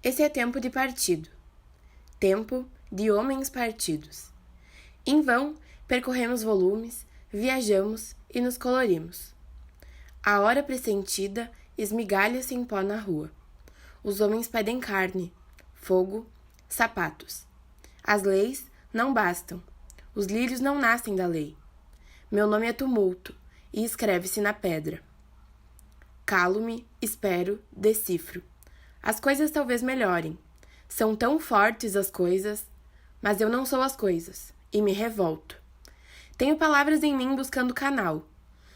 Esse é tempo de partido, tempo de homens partidos. Em vão, percorremos volumes, viajamos e nos colorimos. A hora pressentida esmigalha-se em pó na rua. Os homens pedem carne, fogo, sapatos. As leis não bastam. Os lírios não nascem da lei. Meu nome é tumulto e escreve-se na pedra. Calo-me, espero, decifro. As coisas talvez melhorem. São tão fortes as coisas, mas eu não sou as coisas, e me revolto. Tenho palavras em mim buscando canal.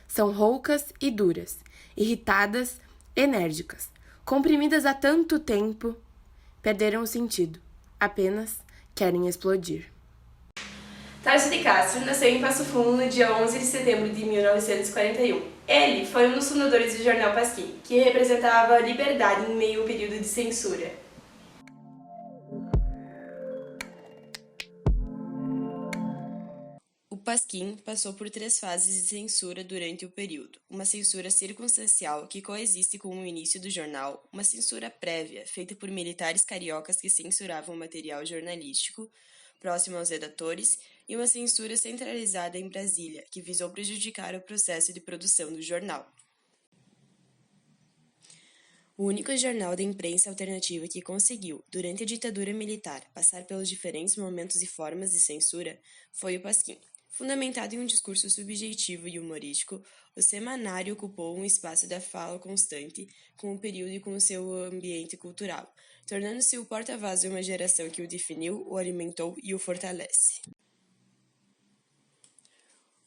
São roucas e duras, irritadas, enérgicas, comprimidas há tanto tempo, perderam o sentido, apenas querem explodir. Tarso de Castro nasceu em Passo Fundo no dia 11 de setembro de 1941. Ele foi um dos fundadores do jornal Pasquim, que representava a liberdade em meio ao período de censura. O Pasquim passou por 3 fases de censura durante o período. Uma censura circunstancial, que coexiste com o início do jornal, uma censura prévia, feita por militares cariocas que censuravam material jornalístico próximo aos redatores, e uma censura centralizada em Brasília, que visou prejudicar o processo de produção do jornal. O único jornal da imprensa alternativa que conseguiu, durante a ditadura militar, passar pelos diferentes momentos e formas de censura foi o Pasquim. Fundamentado em um discurso subjetivo e humorístico, o semanário ocupou um espaço da fala constante com o período e com o seu ambiente cultural, tornando-se o porta-voz de uma geração que o definiu, o alimentou e o fortalece.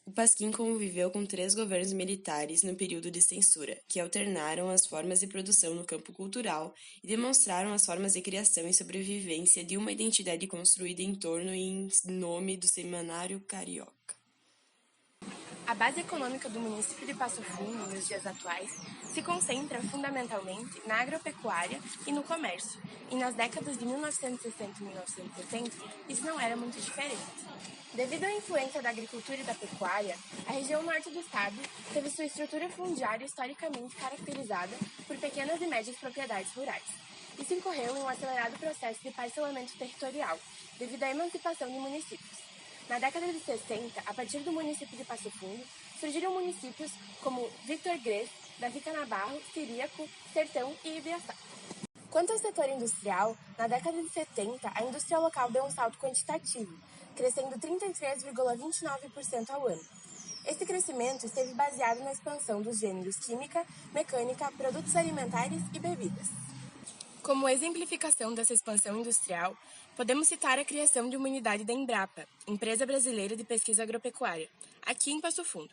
O Pasquim conviveu com 3 governos militares no período de censura, que alternaram as formas de produção no campo cultural e demonstraram as formas de criação e sobrevivência de uma identidade construída em torno e em nome do semanário carioca. A base econômica do município de Passo Fundo, nos dias atuais, se concentra fundamentalmente na agropecuária e no comércio, e nas décadas de 1960 e 1970 isso não era muito diferente. Devido à influência da agricultura e da pecuária, a região norte do estado teve sua estrutura fundiária historicamente caracterizada por pequenas e médias propriedades rurais. Isso incorreu em um acelerado processo de parcelamento territorial, devido à emancipação de municípios. Na década de 60, a partir do município de Passo Fundo, surgiram municípios como Victor Grés, Davi Canabarro, Ciríaco, Sertão e Ibiaçá. Quanto ao setor industrial, na década de 70, a indústria local deu um salto quantitativo, crescendo 33,29% ao ano. Esse crescimento esteve baseado na expansão dos gêneros química, mecânica, produtos alimentares e bebidas. Como exemplificação dessa expansão industrial, podemos citar a criação de uma unidade da Embrapa, Empresa Brasileira de Pesquisa Agropecuária, aqui em Passo Fundo.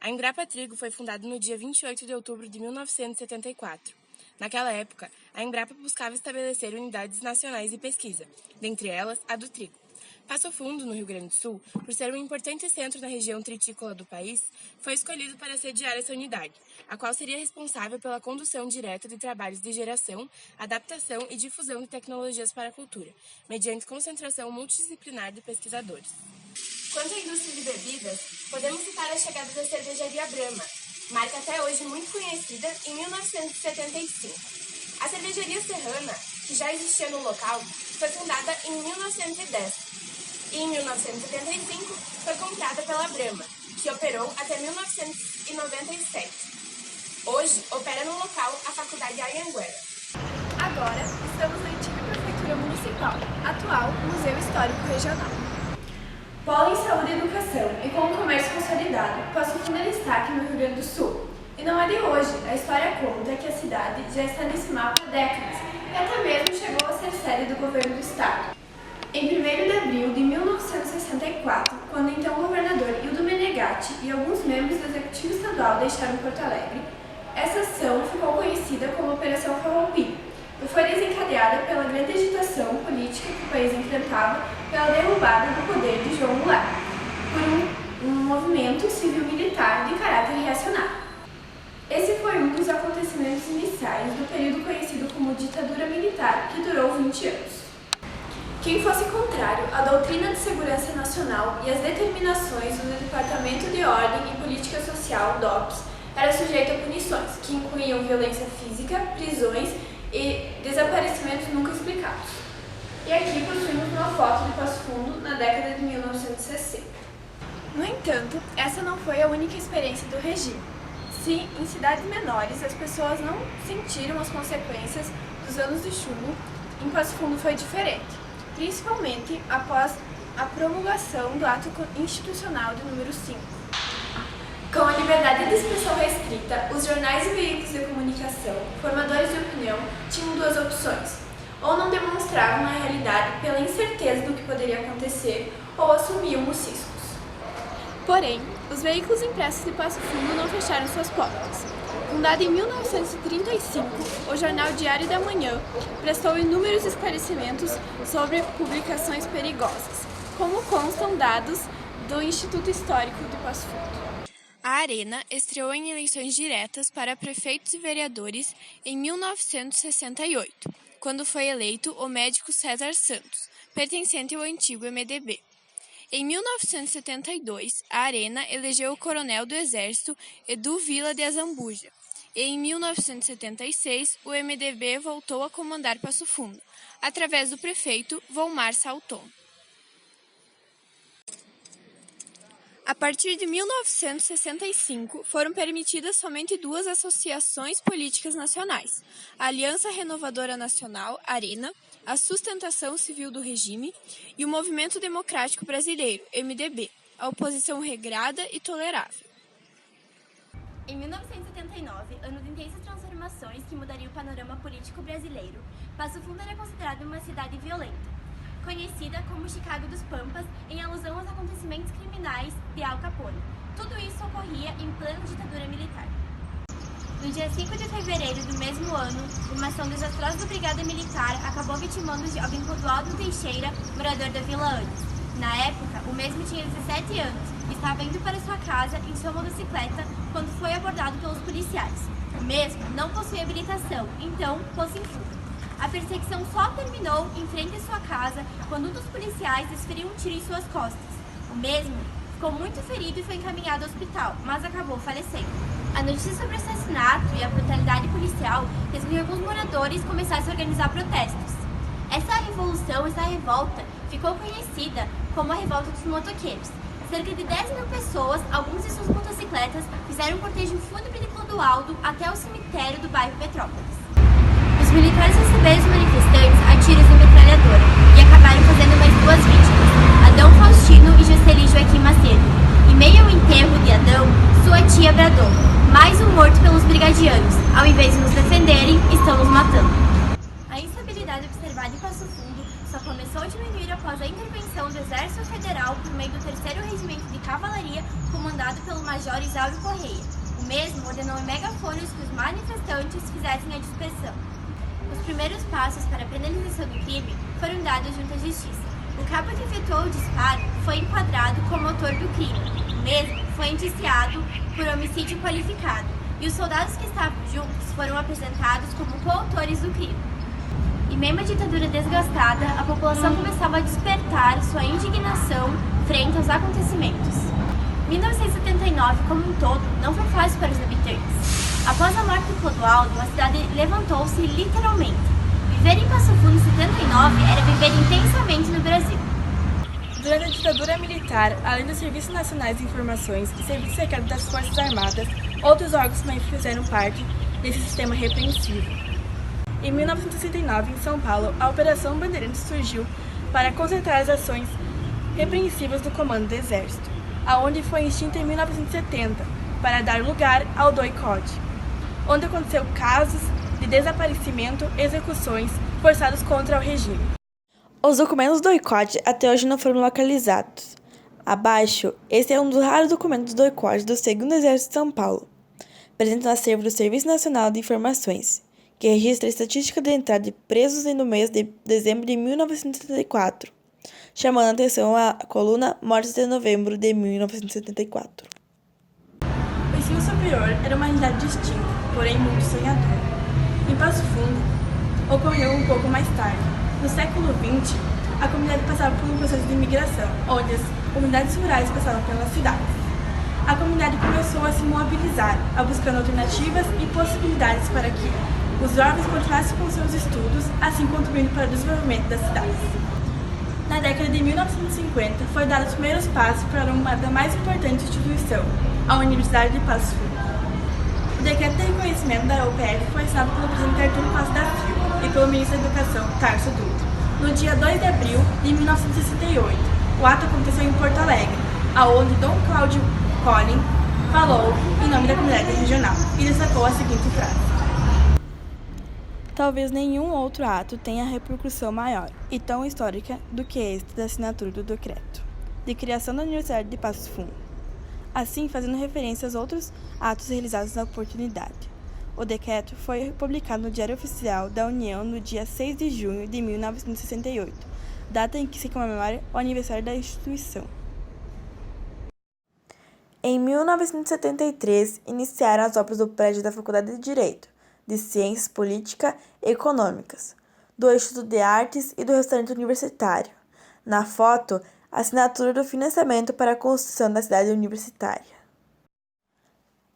A Embrapa Trigo foi fundada no dia 28 de outubro de 1974. Naquela época, a Embrapa buscava estabelecer unidades nacionais de pesquisa, dentre elas a do trigo. Passo Fundo, no Rio Grande do Sul, por ser um importante centro na região tritícola do país, foi escolhido para sediar essa unidade, a qual seria responsável pela condução direta de trabalhos de geração, adaptação e difusão de tecnologias para a cultura, mediante concentração multidisciplinar de pesquisadores. Quanto à indústria de bebidas, podemos citar a chegada da cervejaria Brahma, marca até hoje muito conhecida, em 1975. A cervejaria Serrana, que já existia no local, foi fundada em 1910. E em 1975 foi comprada pela Brahma, que operou até 1997. Hoje opera no local a Faculdade Anhanguera. Agora estamos na antiga Prefeitura Municipal, atual Museu Histórico Regional. Polo em Saúde e Educação e com o comércio consolidado, Passo Fundo é destaque no Rio Grande do Sul. E não é de hoje, a história conta que a cidade já está nesse mapa há décadas e até mesmo chegou a ser sede do governo do estado. Em 1º de abril de 1964, quando então o governador Ildo Menegatti e alguns membros do Executivo Estadual deixaram Porto Alegre, essa ação ficou conhecida como Operação Farroupilha e foi desencadeada pela grande agitação política que o país enfrentava pela derrubada do poder de João Goulart, por um movimento civil-militar de caráter reacionário. Esse foi um dos acontecimentos iniciais do período conhecido como ditadura militar, que durou 20 anos. Quem fosse contrário à doutrina de segurança nacional e às determinações do Departamento de Ordem e Política Social, DOPS, era sujeito a punições, que incluíam violência física, prisões e desaparecimentos nunca explicados. E aqui possuímos uma foto de Passo Fundo na década de 1960. No entanto, essa não foi a única experiência do regime. Se em cidades menores as pessoas não sentiram as consequências dos anos de chumbo, em Passo Fundo foi diferente, principalmente após a promulgação do Ato Institucional de número 5. Com a liberdade de expressão restrita, os jornais e veículos de comunicação, formadores de opinião, tinham duas opções: ou não demonstravam a realidade pela incerteza do que poderia acontecer, ou assumiam os riscos. Porém, os veículos impressos de Passo Fundo não fecharam suas portas. Fundado em 1935, o jornal Diário da Manhã prestou inúmeros esclarecimentos sobre publicações perigosas, como constam dados do Instituto Histórico de Passo Fundo. A Arena estreou em eleições diretas para prefeitos e vereadores em 1968, quando foi eleito o médico César Santos, pertencente ao antigo MDB. Em 1972, a Arena elegeu o coronel do Exército Edu Vila de Azambuja. E em 1976, o MDB voltou a comandar Passo Fundo, através do prefeito Volmar Salton. A partir de 1965, foram permitidas somente duas associações políticas nacionais: a Aliança Renovadora Nacional, ARENA, a Sustentação Civil do Regime, e o Movimento Democrático Brasileiro, MDB, a oposição regrada e tolerável. Em 1979, ano de intensas transformações que mudariam o panorama político brasileiro, Passo Fundo era considerada uma cidade violenta, conhecida como Chicago dos Pampas, em alusão aos acontecimentos criminais de Al Capone. Tudo isso ocorria em plena ditadura militar. No dia 5 de fevereiro do mesmo ano, uma ação desastrosa da Brigada Militar acabou vitimando o jovem Clodoaldo Teixeira, morador da Vila Andes. Na época, o mesmo tinha 17 anos e estava indo para sua casa em sua motocicleta quando foi abordado pelos policiais. O mesmo não possuía habilitação, então pôs-se em fuga. A perseguição só terminou em frente à sua casa quando um dos policiais desferiu um tiro em suas costas. O mesmo ficou muito ferido e foi encaminhado ao hospital, mas acabou falecendo. A notícia sobre o assassinato e a brutalidade policial fez com que alguns moradores começassem a organizar protestos. Essa revolta, ficou conhecida como a Revolta dos Motoqueiros. Cerca de 10.000 pessoas, alguns de suas motocicletas, fizeram um cortejo fúnebre de Clodoaldo até o cemitério do bairro Petrópolis. Os militares receberam os manifestantes a tiros de metralhadora e acabaram fazendo mais duas vítimas, Adão Faustino e Juscelino Joaquim Macedo. Em meio ao enterro de Adão, sua tia bradou: "Mais um morto pelos brigadianos, ao invés de nos defenderem, estão nos matando." A instabilidade observada em Passo Fundo só começou a diminuir após a intervenção do Exército Federal por meio do 3º Regimento de Cavalaria, comandado pelo Major Isauro Correia. O mesmo ordenou em megafones que os manifestantes fizessem a dispersão. Os primeiros passos para a penalização do crime foram dados junto à Justiça. O cabo que efetuou o disparo foi enquadrado como autor do crime. O mesmo foi indiciado por homicídio qualificado e os soldados que estavam juntos foram apresentados como coautores do crime. Em meio a uma ditadura desgastada, a população começava a despertar sua indignação frente aos acontecimentos. 1979, como um todo, não foi fácil para os habitantes. Após a morte de Clodoaldo, a cidade levantou-se literalmente. Viver em Passo Fundo em 79 era viver intensamente no Brasil. Durante a ditadura militar, além dos Serviços Nacionais de Informações e Serviço Secreto das Forças Armadas, outros órgãos também fizeram parte desse sistema repreensivo. Em 1969, em São Paulo, a Operação Bandeirantes surgiu para concentrar as ações repreensivas do Comando do Exército, aonde foi extinta em 1970, para dar lugar ao DOI-CODE, onde aconteceu casos de desaparecimento e execuções forçadas contra o regime. Os documentos do DOI-CODE até hoje não foram localizados. Abaixo, esse é um dos raros documentos do DOI-CODE do 2º Exército de São Paulo, presente no acervo do Serviço Nacional de Informações, que registra a estatística de entrada de presos no mês de dezembro de 1974, chamando a atenção à coluna Mortes de Novembro de 1974. O ensino superior era uma realidade distinta, porém muito sonhadora. Em Passo Fundo, ocorreu um pouco mais tarde. No século XX, a comunidade passava por um processo de imigração, onde as comunidades rurais passavam pelas cidades. A comunidade começou a se mobilizar, a buscar alternativas e possibilidades para que os jovens continuassem com seus estudos, assim contribuindo para o desenvolvimento das cidades. Na década de 1950, foi dado os primeiros passos para uma da mais importante instituição, a Universidade de Passo Fundo. O decreto de reconhecimento da UPF foi assinado pelo presidente Arthur Costa da Silva e pelo ministro da Educação, Tarso Dutra, no dia 2 de abril de 1968. O ato aconteceu em Porto Alegre, aonde Dom Cláudio Collin falou em nome da comunidade regional e destacou a seguinte frase: talvez nenhum outro ato tenha repercussão maior e tão histórica do que este da assinatura do decreto de criação da Universidade de Passo Fundo, assim fazendo referência aos outros atos realizados na oportunidade. O decreto foi publicado no Diário Oficial da União no dia 6 de junho de 1968, data em que se comemora o aniversário da instituição. Em 1973, iniciaram as obras do prédio da Faculdade de Direito, de Ciências Política e Econômicas, do Instituto de Artes e do restaurante universitário. Na foto, a assinatura do financiamento para a construção da cidade universitária.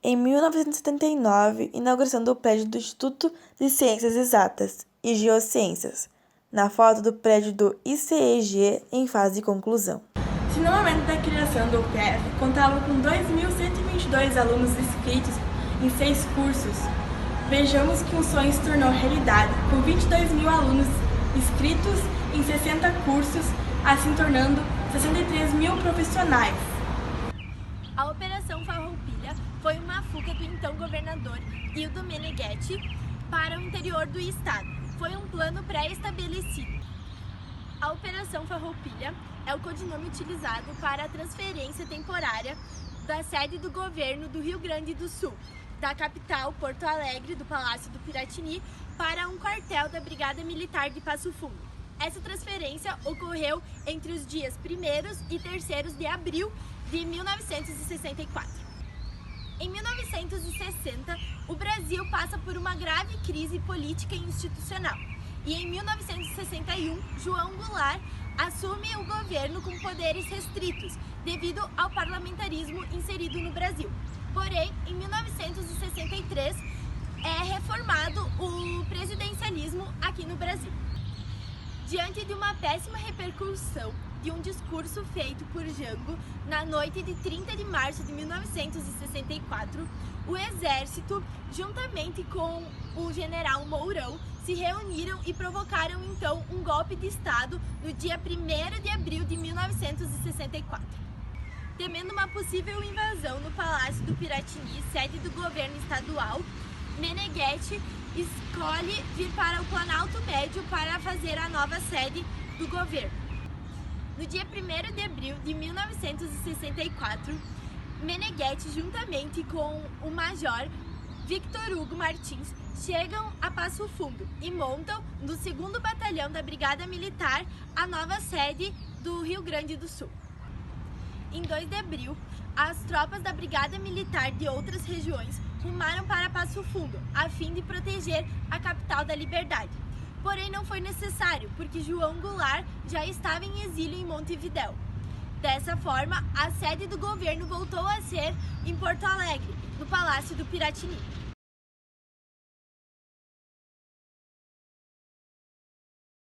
Em 1979, inauguração do prédio do Instituto de Ciências Exatas e Geociências, na foto do prédio do ICEG em fase de conclusão. Se no momento da criação do UPF contava com 2.122 alunos inscritos em 6 cursos, vejamos que um sonho se tornou realidade, com 22.000 alunos inscritos em 60 cursos, assim tornando 63.000 profissionais. A Operação Farroupilha foi uma fuga do então governador Ildo Meneghetti para o interior do estado. Foi um plano pré-estabelecido. A Operação Farroupilha é o codinome utilizado para a transferência temporária da sede do governo do Rio Grande do Sul, da capital, Porto Alegre, do Palácio do Piratini, para um quartel da Brigada Militar de Passo Fundo. Essa transferência ocorreu entre os dias 1º e 3º de abril de 1964. Em 1960, o Brasil passa por uma grave crise política e institucional. E em 1961, João Goulart assume o governo com poderes restritos, devido ao parlamentarismo inserido no Brasil. Porém, em 1963, é reformado o presidencialismo aqui no Brasil. Diante de uma péssima repercussão de um discurso feito por Jango na noite de 30 de março de 1964, o Exército, juntamente com o general Mourão, se reuniram e provocaram então um golpe de Estado no dia 1º de abril de 1964. Temendo uma possível invasão no Palácio do Piratini, sede do governo estadual, Meneghetti escolhe vir para o Planalto Médio para fazer a nova sede do governo. No dia 1º de abril de 1964, Meneghetti, juntamente com o major Victor Hugo Martins, chegam a Passo Fundo e montam, no 2º Batalhão da Brigada Militar, a nova sede do Rio Grande do Sul. Em 2 de abril, as tropas da Brigada Militar de outras regiões rumaram para Passo Fundo, a fim de proteger a capital da Liberdade. Porém, não foi necessário, porque João Goulart já estava em exílio em Montevidéu. Dessa forma, a sede do governo voltou a ser em Porto Alegre, no Palácio do Piratini.